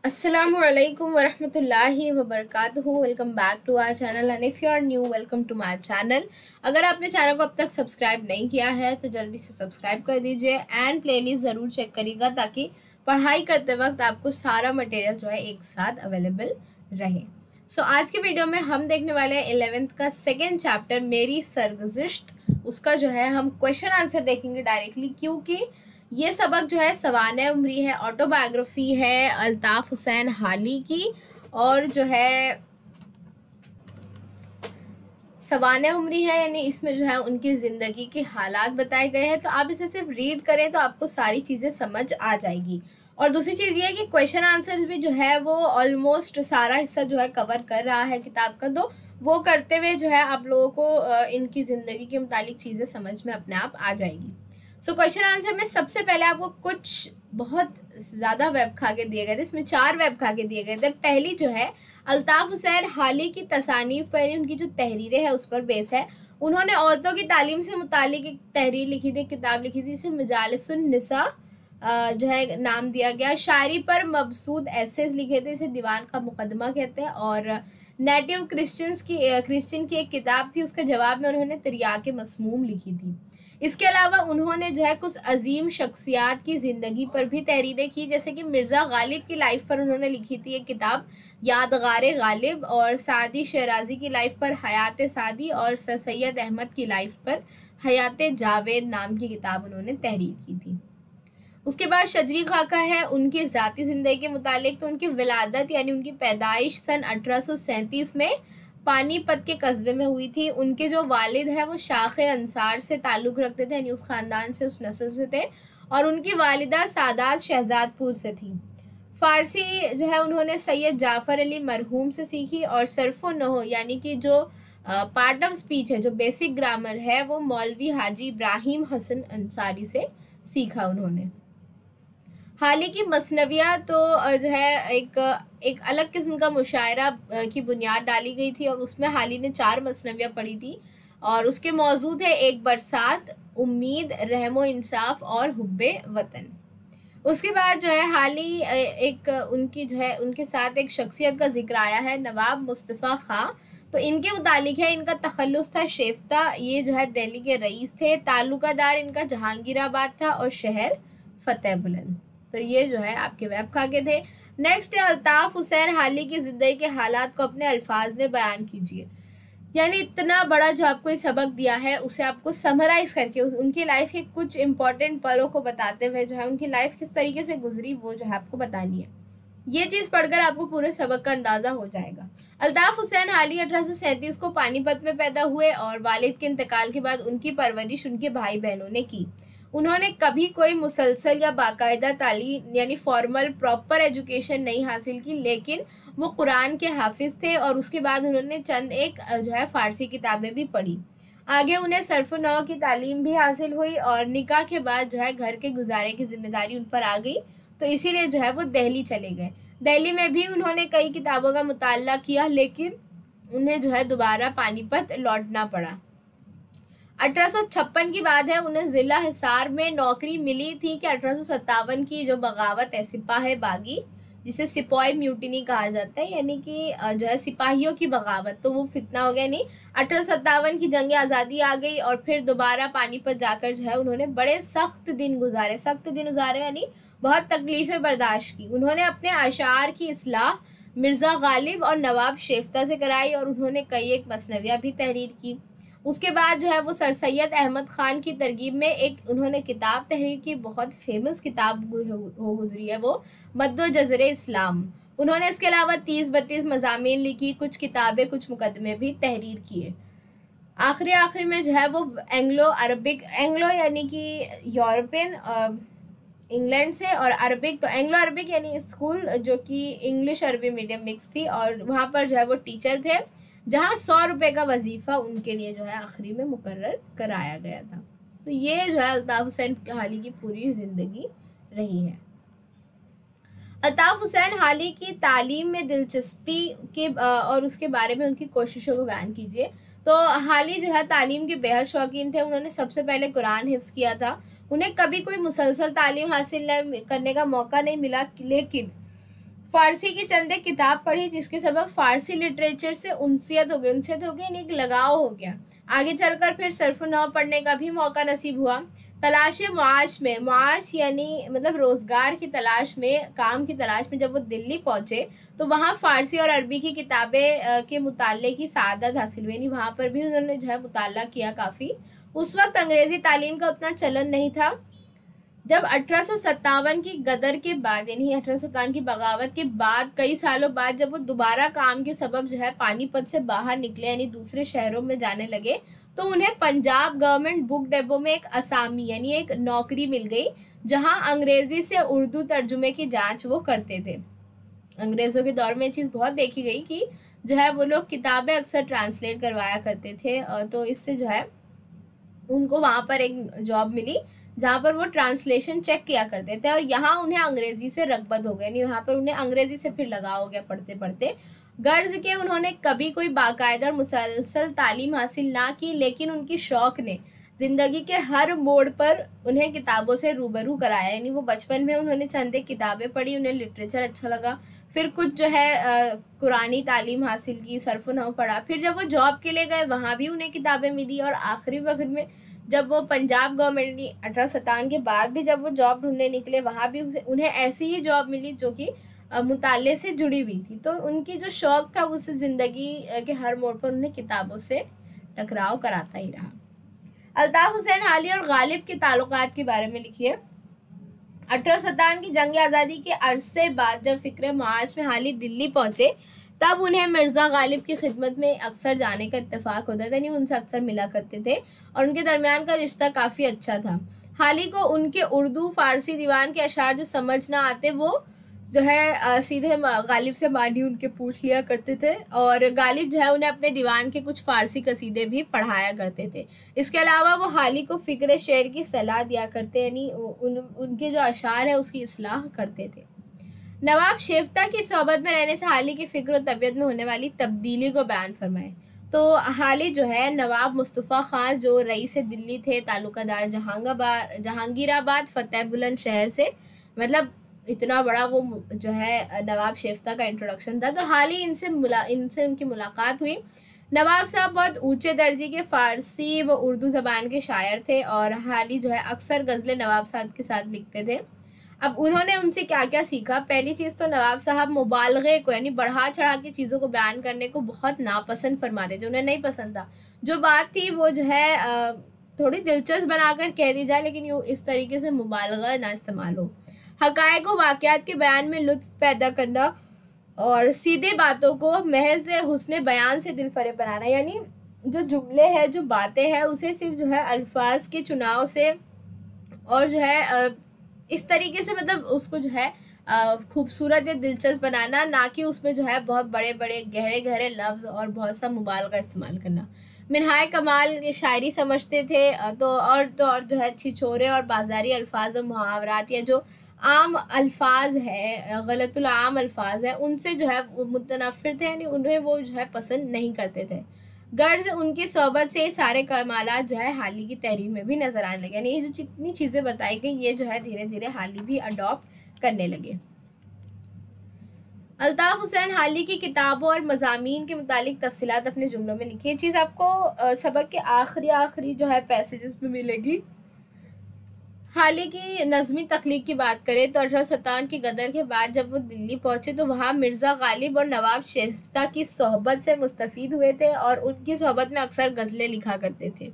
Assalamualaikum warahmatullahi wabarakatuh। Welcome back to our channel and if you are new welcome to my channel. अगर आपने channel को अब तक subscribe नहीं किया है तो जल्दी से सब्सक्राइब कर दीजिए एंड प्लेलिस्ट ज़रूर चेक करिएगा ताकि पढ़ाई करते वक्त आपको सारा मटेरियल जो है एक साथ अवेलेबल रहे। आज की वीडियो में हम देखने वाले हैं 11th का सेकेंड चैप्टर मेरी सरगुज़िश्त। उसका जो है हम क्वेश्चन आंसर देखेंगे डायरेक्टली, क्योंकि ये सबक जो है सवाने उमरी है, ऑटोबायोग्राफी है अल्ताफ़ हुसैन हाली की, और जो है सवाने उमरी है यानी इसमें जो है उनकी ज़िंदगी के हालात बताए गए हैं। तो आप इसे सिर्फ रीड करें तो आपको सारी चीज़ें समझ आ जाएगी। और दूसरी चीज़ ये है कि क्वेश्चन आंसर्स भी जो है वो ऑलमोस्ट सारा हिस्सा जो है कवर कर रहा है किताब का, तो वो करते हुए जो है आप लोगों को इनकी ज़िंदगी के मुतालिक चीज़ें समझ में अपने आप आ जाएगी। क्वेश्चन आंसर में सबसे पहले आपको कुछ बहुत ज़्यादा वेब खा के दिए गए थे। इसमें 4 वेब खा के दिए गए थे। पहली जो है अल्ताफ़ हुसैन हाली की तसानीफ पर, उनकी जो तहरीरें हैं उस पर बेस है। उन्होंने औरतों की तालीम से मुतालिक एक तहरीर लिखी थी, किताब लिखी थी, इसे मजालिसुन निसा जो है नाम दिया गया। शायरी पर मबसूत एसेस लिखे थे, इसे दीवान का मुकदमा कहते हैं। और नेटिव क्रिश्चियन की एक किताब थी, उसके जवाब में उन्होंने तिर्याके मसमूम लिखी थी। इसके अलावा उन्होंने जो है कुछ अजीम शख्सियात की ज़िंदगी पर भी तहरीरें की, जैसे कि मिर्ज़ा गालिब की लाइफ पर उन्होंने लिखी थी एक किताब यादगार गालिब, और सादी शराजी की लाइफ पर हयात सादी, और सर सैयद अहमद की लाइफ पर हयात जावेद नाम की किताब उन्होंने तहरीर की थी। उसके बाद शजरी खाका है उनकी ज़ाती ज़िंदगी के मुतालिक। तो उनकी विलादत यानी उनकी पैदाइश सन 1837 में पानीपत के कस्बे में हुई थी। उनके जो वालिद हैं वो शाख अंसार से ताल्लुक़ रखते थे, यानी उस ख़ानदान से, उस नस्ल से थे, और उनकी वालिदा सादात शहजादपुर से थी। फ़ारसी जो है उन्होंने सैयद जाफ़र अली मरहूम से सीखी, और सरफ़ो नहो यानी कि जो पार्ट ऑफ स्पीच है, जो बेसिक ग्रामर है, वो मौलवी हाजी इब्राहिम हसन अंसारी से सीखा उन्होंने। हाली की मसनविया तो जो है एक अलग किस्म का मुशायरा की बुनियाद डाली गई थी, और उसमें हाली ने 4 मसनविया पढ़ी थी, और उसके मौजूद है एक बरसात, उम्मीद, रहमो इंसाफ और हुब्बे वतन। उसके बाद जो है हाली एक उनकी जो है उनके साथ एक शख्सियत का जिक्र आया है, नवाब मुस्तफ़ा खां। तो इनके मुतालिक है, इनका तखल्लुस था शेफ्ता, ये जो है दिल्ली के रईस थे। ताल्लुकादार इनका जहांगीराबाद था और शहर फतेह बुलंद। तो ये जो है आपके वेब खाके थे। नेक्स्ट है अल्ताफ़ हुसैन हाली की ज़िंदगी के हालात को अपने अल्फाज में बयान कीजिए। यानी इतना बड़ा जो आपको ये सबक दिया है उसे आपको समराइज़ करके उनकी लाइफ के कुछ इंपॉर्टेंट पलों को बताते हुए जो है उनकी लाइफ किस तरीके से गुजरी वो जो है आपको बतानी है। ये चीज़ पढ़कर आपको पूरे सबक का अंदाज़ा हो जाएगा। अल्ताफ़ हुसैन हाली 1837 को पानीपत में पैदा हुए, और वालिद के इंतकाल के बाद उनकी परवरिश उनके भाई बहनों ने की। उन्होंने कभी कोई मुसलसल या बाकायदा तालीम यानी फॉर्मल प्रॉपर एजुकेशन नहीं हासिल की, लेकिन वो कुरान के हाफिज़ थे, और उसके बाद उन्होंने चंद एक जो है फ़ारसी किताबें भी पढ़ी। आगे उन्हें सर्फ़ नौ की तालीम भी हासिल हुई, और निकाह के बाद जो है घर के गुजारे की ज़िम्मेदारी उन पर आ गई, तो इसीलिए जो है वो दिल्ली चले गए। दिल्ली में भी उन्होंने कई किताबों का मुताला किया, लेकिन उन्हें जो है दोबारा पानीपत लौटना पड़ा। 1856 की बात है, उन्हें ज़िला हिसार में नौकरी मिली थी कि 1857 की जो बगावत है सिपाही बागी, जिसे सिपाही म्यूटिनी कहा जाता है, यानी कि जो है सिपाहियों की बगावत, तो वो फितना हो गया। नहीं, 1857 की जंग आज़ादी आ गई, और फिर दोबारा पानीपत जाकर जो है उन्होंने बड़े सख्त दिन गुजारे यानी बहुत तकलीफ़ें बर्दाश्त की। उन्होंने अपने अशार की इस्लाह मिर्ज़ा गालिब और नवाब शेफ्ता से कराई, और उन्होंने कई एक मसनविया भी तहरीर की। उसके बाद जो है वो सर सैयद अहमद ख़ान की तरगीब में एक उन्होंने किताब तहरीर की, बहुत फेमस किताब हो गुजरी है वो, मद्दो जज़रे इस्लाम। उन्होंने इसके अलावा 30-32 मज़ामीन लिखी, कुछ किताबें, कुछ मुकदमे भी तहरीर किए। आखिरी में जो है वो एंग्लो यानी कि यूरोपियन इंग्लैंड से, और अरबिक तो एंग्लो अरबिक यानी स्कूल जो कि इंग्लिश अरबी मीडियम मिक्स थी, और वहाँ पर जो है वो टीचर थे, जहाँ 100 रुपये का वजीफ़ा उनके लिए जो है आखिरी में मुकर्रर कराया गया था। तो ये जो है अल्ताफ़ हुसैन हाली की पूरी ज़िंदगी रही है। अल्ताफ़ हुसैन हाली की तालीम में दिलचस्पी के और उसके बारे में उनकी कोशिशों को बयान कीजिए। तो हाली जो है तालीम के बेहद शौकीन थे। उन्होंने सबसे पहले कुरान हिफ्ज़ किया था। उन्हें कभी कोई मुसलसल तालीम हासिल करने का मौका नहीं मिला, लेकिन फ़ारसी की चंद एक किताब पढ़ी जिसके सबब फ़ारसी लिटरेचर से उनसियत हो गई, यानी एक लगाव हो गया। आगे चलकर फिर सरफ़-नौ पढ़ने का भी मौका नसीब हुआ। तलाश मुआश में, मुआश यानी मतलब रोज़गार की तलाश में, काम की तलाश में जब वो दिल्ली पहुँचे तो वहाँ फ़ारसी और अरबी की किताबें के मुताले की सआदत हासिल हुई, यानी वहाँ पर भी उन्होंने जो है मुताला किया काफ़ी। उस वक्त अंग्रेज़ी तालीम का उतना चलन नहीं था। जब 1857 की गदर के बाद, यानी 1857 की बगावत के बाद कई सालों बाद जब वो दोबारा काम के सबब जो है पानीपत से बाहर निकले, यानी दूसरे शहरों में जाने लगे, तो उन्हें पंजाब गवर्नमेंट बुक डेपो में एक असामी यानी एक नौकरी मिल गई, जहां अंग्रेजी से उर्दू तर्जुमे की जांच वो करते थे। अंग्रेज़ों के दौर में ये चीज़ बहुत देखी गई कि जो है वो लोग किताबें अक्सर ट्रांसलेट करवाया करते थे, तो इससे जो है उनको वहाँ पर एक जॉब मिली जहाँ पर वो ट्रांसलेशन चेक किया करते थे, और यहाँ उन्हें अंग्रेज़ी से रग़बत हो गई, नहीं वहाँ पर उन्हें अंग्रेज़ी से फिर लगाव हो गया पढ़ते पढ़ते। गर्ज के उन्होंने कभी कोई बाकायदा और मुसलसल तालीम हासिल ना की, लेकिन उनकी शौक़ ने ज़िंदगी के हर मोड़ पर उन्हें किताबों से रूबरू कराया। यानी वो बचपन में उन्होंने चंद एक किताबें पढ़ी, उन्हें लिटरेचर अच्छा लगा, फिर कुछ जो है कुरानी तालीम हासिल की, सरफ़-नौ पढ़ा, फिर जब वो जॉब के लिए गए वहाँ भी उन्हें किताबें मिली, और आखिरी वक्त में जब वो पंजाब गवर्नमेंट ने 1857 के बाद भी जब वो जॉब ढूंढने निकले वहाँ भी उन्हें ऐसी ही जॉब मिली जो कि मुताले से जुड़ी हुई थी। तो उनकी जो शौक़ था उस ज़िंदगी के हर मोड़ पर उन्हें किताबों से टकराव कराता ही रहा। अल्ताफ़ हुसैन हाली और गालिब के ताल्लुकात के बारे में लिखिए। 1857 की जंग आज़ादी के अरसे बाद जब फ़िक्र मार्च में हाली दिल्ली पहुँचे, तब उन्हें मिर्ज़ा गालिब की खिदमत में अक्सर जाने का इत्तेफाक होता था, यानी उनसे अक्सर मिला करते थे, और उनके दरमियान का रिश्ता काफ़ी अच्छा था। हाली को उनके उर्दू फ़ारसी दीवान के अशार जो समझ ना आते वो जो है सीधे गालिब से मानी उनके पूछ लिया करते थे, और गालिब जो है उन्हें अपने दीवान के कुछ फ़ारसी कसीदे भी पढ़ाया करते थे। इसके अलावा वो हाली को फ़िक्र शेर की सलाह दिया करते, यानी उनके जो अशार है उसकी इस्लाह करते थे। नवाब शेफ्ता की सोबत में रहने से हाली की फ़िक्र और तबीयत में होने वाली तब्दीली को बयान फरमाए। तो हाली जो है नवाब मुस्तफ़ा ख़ान जो रईस दिल्ली थे, तालुकादार जहांगीराबाद फ़तेह बुलंद शहर से, मतलब इतना बड़ा वो जो है नवाब शेफ्ता का इंट्रोडक्शन था। तो हाली इनसे उनकी मुलाकात हुई। नवाब साहब बहुत ऊंचे दर्जे के फ़ारसी व उर्दू ज़बान के शायर थे, और हाली जो है अक्सर गज़लें नवाब साहब के साथ लिखते थे। अब उन्होंने उनसे क्या क्या सीखा। पहली चीज़ तो नवाब साहब मुबालगे को, यानी बढ़ा चढ़ा के चीज़ों को बयान करने को बहुत नापसंद फरमाते थे, उन्हें नहीं पसंद था। जो बात थी वो जो है थोड़ी दिलचस्प बनाकर कह दी जाए, लेकिन यूँ इस तरीके से मुबालगा ना इस्तेमाल हो। हक़ाइक़ व वाक़यात के बयान में लुत्फ़ पैदा करना और सीधे बातों को महज़ हुस्न बयान से दिलफरेब बनाना, यानी जो जुमले हैं, जो बातें हैं, उसे सिर्फ जो है अल्फाज के चुनाव से और जो है इस तरीके से मतलब उसको जो है खूबसूरत या दिलचस्प बनाना, ना कि उसमें जो है बहुत बड़े बड़े गहरे गहरे लफ्ज़ और बहुत सा मुबालगा इस्तेमाल करना। मिनहाए कमाल ये शायरी समझते थे, तो और जो है छिछोरे और बाज़ारी अल्फाज और मुहावरात या जो आम अल्फाज है, गलतुल आम अल्फाज है, उनसे जो है वो मुतनफ़िर थे, यानी उन्हें वो जो है पसंद नहीं करते थे। गर्ज उनकी सोबत से सारे कमालात जो है हाली की तहरीर में भी नज़र आने लगे, यानी ये जो जितनी चीज़ें बताई गई ये जो है धीरे धीरे हाली भी अडॉप्ट करने लगे। अल्ताफ़ हुसैन हाली की किताबों और मज़ामीन के मुतालिक तफ़सीलात अपने जुमलों में लिखी। ये चीज़ आपको सबक के आखिरी जो है पैसेजेस में मिलेगी। हाली की नज़मी तख्लीक की बात करें तो 1857 की गदर के बाद जब वो दिल्ली पहुँचे तो वहाँ मिर्ज़ा गालिब और नवाब शेफ्ता की सोहबत से मुस्तफ़ीद हुए थे, और उनकी सोहबत में अक्सर गज़लें लिखा करते थे।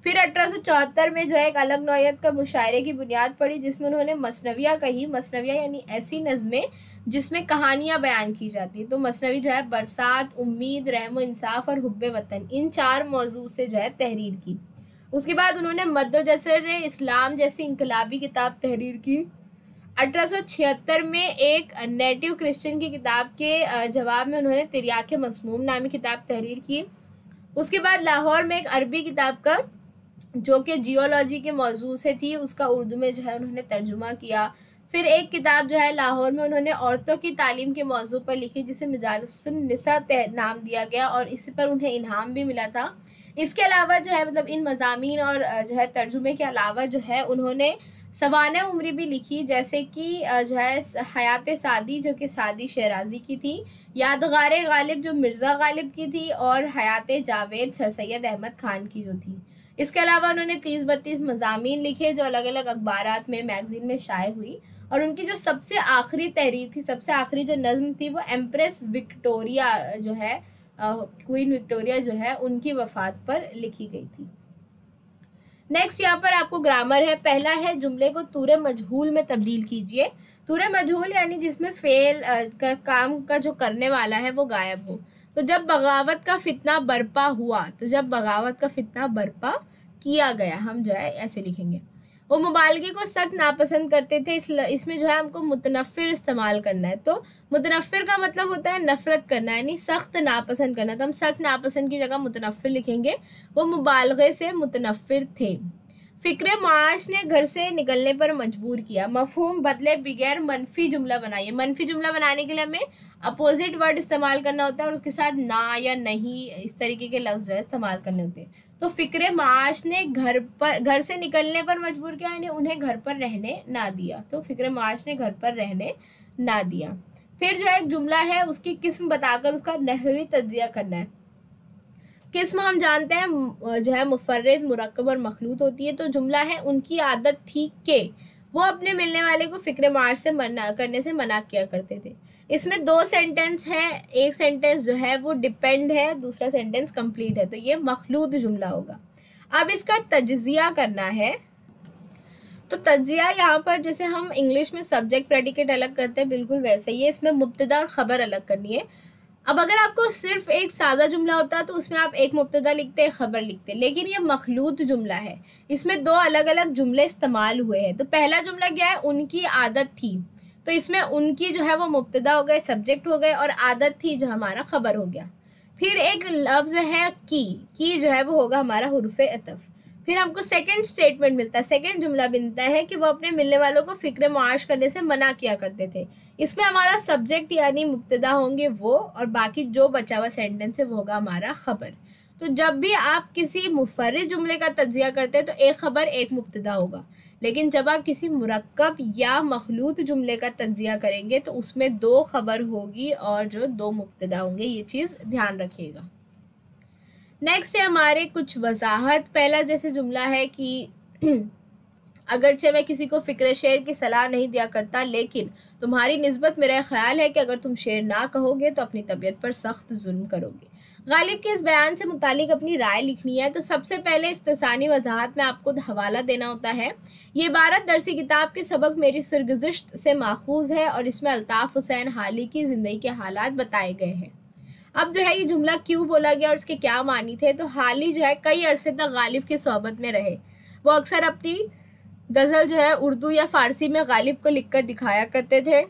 फिर 1874 में जो है एक अलग नौइयत का मुशायरे की बुनियाद पड़ी, जिसमें उन्होंने मसनवियाँ कही। मसनवियाँ यानी ऐसी नज़में जिसमें कहानियाँ बयान की जाती हैं। तो मसनवी जो है बरसात, उम्मीद, रहम इंसाफ और हुब्बे वतन, इन 4 मौजू से जो है तहरीर की। उसके बाद उन्होंने मद्दो-जसर इस्लाम जैसी इनकलाबी किताब तहरीर की। 1876 में एक नेटिव क्रिश्चियन की किताब के जवाब में उन्होंने तिर्याके मसमूम नामी किताब तहरीर की। उसके बाद लाहौर में एक अरबी किताब का जो कि जियोलॉजी के मौजू से थी, उसका उर्दू में जो है उन्होंने तर्जुमा किया। फिर एक किताब जो है लाहौर में उन्होंने औरतों की तालीम के मौजू पर लिखी, जिसे मजालिसुन्निसा नाम दिया गया, और इसी पर उन्हें इनाम भी मिला था। इसके अलावा जो है मतलब इन मज़ामीन और जो है तर्जुमे के अलावा जो है उन्होंने सवाने उमरी भी लिखी, जैसे कि जो है हयात सादी जो कि सादी शहराजी की थी, यादगार गालिब जो मिर्ज़ा गालिब की थी, और हयात जावेद सर सैयद अहमद खान की जो थी। इसके अलावा उन्होंने 30-32 मज़ामीन लिखे जो अलग अलग अखबारात में, मैगज़ीन में शाये हुई। और उनकी जो सबसे आखिरी तहरीर थी, सबसे आखिरी जो नज़्म थी, वो एम्प्रेस विक्टोरिया जो है, क्वीन विक्टोरिया जो है, उनकी वफ़ात पर लिखी गई थी। नेक्स्ट यहाँ पर आपको ग्रामर है। पहला है, जुमले को तूरे मजहूल में तब्दील कीजिए। तूरे मजहूल यानी जिसमें फेल का काम का जो करने वाला है वो गायब हो। तो जब बगावत का फितना बरपा हुआ, तो जब बगावत का फितना बरपा किया गया, हम जो है ऐसे लिखेंगे। वो मुबालगे को सख्त नापसंद करते थे, इसमें जो है हमको मुतनफ़िर इस्तेमाल करना है। तो मुतनफ़िर का मतलब होता है नफ़रत करना, यानी सख्त नापसंद करना। तो हम सख्त नापसंद की जगह मुतनफ़िर लिखेंगे। वो मुबालगे से मुतनफ़िर थे। फ़िक्र माश ने घर से निकलने पर मजबूर किया। मफ़हूम बदले बगैर मनफी जुमला बनाइए। मनफी जुमला बनाने के लिए हमें अपोजिट वर्ड इस्तेमाल करना होता है और उसके साथ ना या नहीं इस तरीके के लफ्ज़ जो है इस्तेमाल करने होते हैं। तो फ़िक्र माश ने घर से निकलने पर मजबूर किया, यानी उन्हें घर पर रहने ना दिया। तो फ़िक्र माश ने घर पर रहने ना दिया। फिर जो एक जुमला है उसकी किस्म बताकर उसका नहवी तज्जिया करना है। किस्म हम जानते हैं जो है मुफर्रद, मुरक्कब और मखलूत होती है। तो जुमला है, उनकी आदत थी कि वो अपने मिलने वाले को फ़िक्र माश से मना करने से मना किया करते थे। इसमें 2 सेंटेंस है, एक सेंटेंस जो है वो डिपेंड है, दूसरा सेंटेंस कंप्लीट है। तो ये मखलूत जुमला होगा। अब इसका तज्जिया करना है। तो तज्जिया यहाँ पर जैसे हम इंग्लिश में सब्जेक्ट प्रेडिकेट अलग करते हैं, बिल्कुल वैसे ही है। इसमें मुब्तदा और ख़बर अलग करनी है। अब अगर आपको सिर्फ एक सादा जुमला होता तो उसमें आप एक मुब्तदा लिखते, एक ख़बर लिखते, लेकिन ये मखलूत जुमला है, इसमें 2 अलग अलग जुमले इस्तेमाल हुए हैं। तो पहला जुमला क्या है, उनकी आदत थी। तो इसमें उनकी जो है वो मुब्तदा हो गए, सब्जेक्ट हो गए, और आदत थी जो हमारा ख़बर हो गया। फिर एक लफ्ज़ है की जो है वो होगा हमारा हुर्फ़ अतफ़। फिर हमको सेकंड स्टेटमेंट मिलता है, सेकंड जुमला बनता है कि वो अपने मिलने वालों को फ़िक्र मुआश करने से मना किया करते थे। इसमें हमारा सब्जेक्ट यानी मुब्तदा होंगे वो, और बाकी जो बचा हुआ सेंटेंस है वो होगा हमारा ख़बर। तो जब भी आप किसी मुफर्रिद जुमले का तज्जिया करते हैं तो एक ख़बर एक मुब्तदा होगा, लेकिन जब आप किसी मुरक्कब या मखलूत जुमले का तज्जिया करेंगे तो उसमें 2 ख़बर होगी और जो 2 मुब्तदा होंगे। ये चीज़ ध्यान रखिएगा। नेक्स्ट है हमारे कुछ वजाहत। पहला जैसे जुमला है कि अगरचे मैं किसी को फ़िक्र शेर की सलाह नहीं दिया करता, लेकिन तुम्हारी निस्बत मेरा ख्याल है कि अगर तुम शेर ना कहोगे तो अपनी तबीयत पर सख्त जुल्म करोगे। गालिब के इस बयान से मुतालिक अपनी राय लिखनी है। तो सबसे पहले इस्तिसानी वजाहत में आपको हवाला देना होता है। ये इबारत दरसी किताब के सबक मेरी सरगुज़श्त से माखूज़ है और इसमें अल्ताफ़ हुसैन हाली की ज़िंदगी के हालात बताए गए हैं। अब जो है ये जुमला क्यों बोला गया और इसके क्या मानी थे। तो हाली जो है कई अरसे तक गालिब की सोहबत में रहे। वो अक्सर अपनी गज़ल जो है उर्दू या फ़ारसी में गालिब को लिखकर दिखाया करते थे।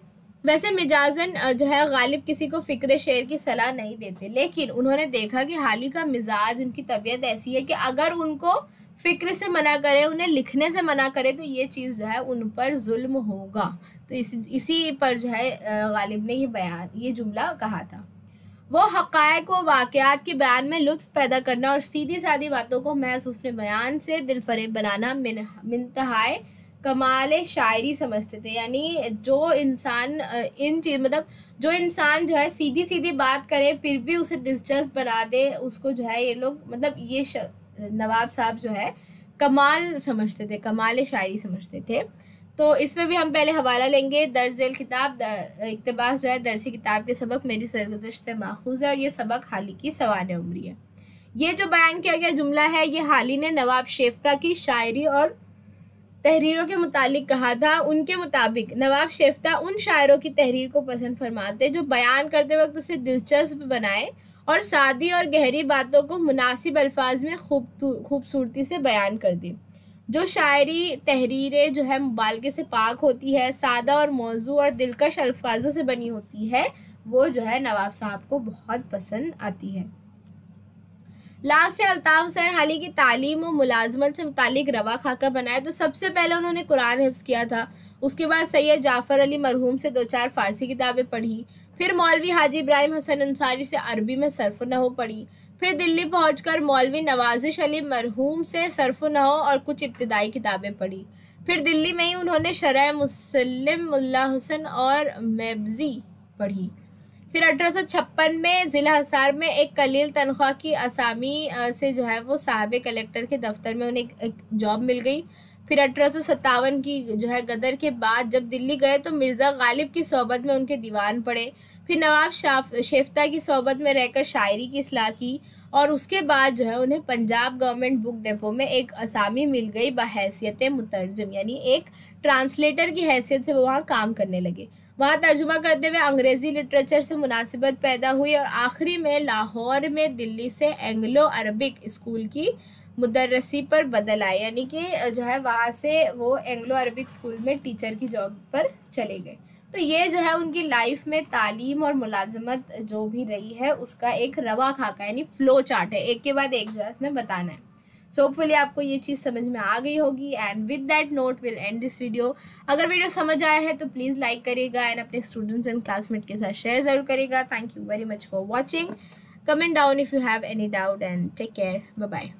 वैसे मिजाजन जो है गालिब किसी को फ़िक्र शेर की सलाह नहीं देते, लेकिन उन्होंने देखा कि हाली का मिजाज, उनकी तबीयत ऐसी है कि अगर उनको फ़िक्र से मना करे, उन्हें लिखने से मना करे, तो ये चीज़ जो है उन पर जुल्म होगा। तो इसी पर जो है गालिब ने ये जुमला कहा था। वो हक़ाइक़ व वाक़यात के बयान में लुत्फ़ पैदा करना और सीधी सादी बातों को महज़ उसने बयान से दिलफरेब बनाना मिंतहाए कमाल शायरी समझते थे। यानी जो इंसान जो इंसान जो है सीधी सीधी बात करे फिर भी उसे दिलचस्प बना दे, उसको जो है ये लोग ये नवाब साहब जो है कमाल समझते थे, कमाल शायरी समझते थे। तो इसमें भी हम पहले हवाला लेंगे। दर्ज़ेल किताब इक़्तिबास जो है दरसी किताब के सबक मेरी सरगुज़श्त से माखूज़ है और ये सबक हाली की सवाने उमरी है। ये जो बयान किया गया जुमला है ये हाली ने नवाब शेफ्ता की शायरी और तहरीरों के मुतालिक कहा था। उनके मुताबिक नवाब शेफ्ता उन शायरों की तहरीर को पसंद फरमाते जो बयान करते वक्त उसे दिलचस्प बनाए और सादी और गहरी बातों को मुनासिब अल्फाज में खूबसूरती से बयान कर दें। जो शायरी तहरीरें जो है मुबालगे से पाक होती है, सादा और मौजू और दिलकश अल्फाजों से बनी होती है, वो जो है नवाब साहब को बहुत पसंद आती है। लास्ट से अल्ताफ़ हुसैन हाली की तालीम और मुलाजमत से मुतालिक रवा खाका बनाया। तो सबसे पहले उन्होंने कुरान हिफ्ज़ किया था, उसके बाद सैयद जाफ़र अली मरहूम से 2-4 फ़ारसी किताबें पढ़ी, फिर मौलवी हाजी इब्राहिम हसन अंसारी से अरबी में सर्फ़ नहव पढ़ी, फिर दिल्ली पहुंचकर मौलवी नवाजिश अली मरहूम से सर्फ़ नहव और कुछ इब्तिदाई किताबें पढ़ी, फिर दिल्ली में ही उन्होंने शरह मुस्लिम, मुल्ला हुसन और मेबजी पढ़ी। फिर 1856 में ज़िला हिसार में एक कलील तनख्वाह की असामी से जो है वो साहब कलेक्टर के दफ्तर में उन्हें एक जॉब मिल गई। फिर 1857 की जो है गदर के बाद जब दिल्ली गए तो मिर्ज़ा गालिब की सोबत में उनके दीवान पढ़े। फिर नवाब शेफ्ता की सोबत में रहकर शायरी की इस्लाह की और उसके बाद जो है उन्हें पंजाब गवर्नमेंट बुक डिपो में एक असामी मिल गई बहैसियत मुतरजम, यानी एक ट्रांसलेटर की हैसियत से वो वहाँ काम करने लगे। वहाँ तर्जुमा करते हुए अंग्रेज़ी लिटरेचर से मुनासिबत पैदा हुई और आखिरी में लाहौर में दिल्ली से एंग्लो अरबिक स्कूल की मुदर्रसी पर बदल आए, यानी कि जो है वहाँ से वो एंग्लो अरबिक स्कूल में टीचर की जॉब पर चले गए। तो ये जो है उनकी लाइफ में तालीम और मुलाजमत जो भी रही है उसका एक रवा खाका यानी फ़्लो चार्ट है, एक के बाद एक जो है इसमें बताना है। सो होपफुली आपको ये चीज़ समझ में आ गई होगी and with that note will end this video. अगर वीडियो समझ आया है तो प्लीज़ लाइक करिएगा एंड अपने स्टूडेंट्स एंड क्लासमेट के साथ शेयर ज़रूर करिएगा। Thank you very much for watching. Comment down if you have any doubt and take care. Bye bye.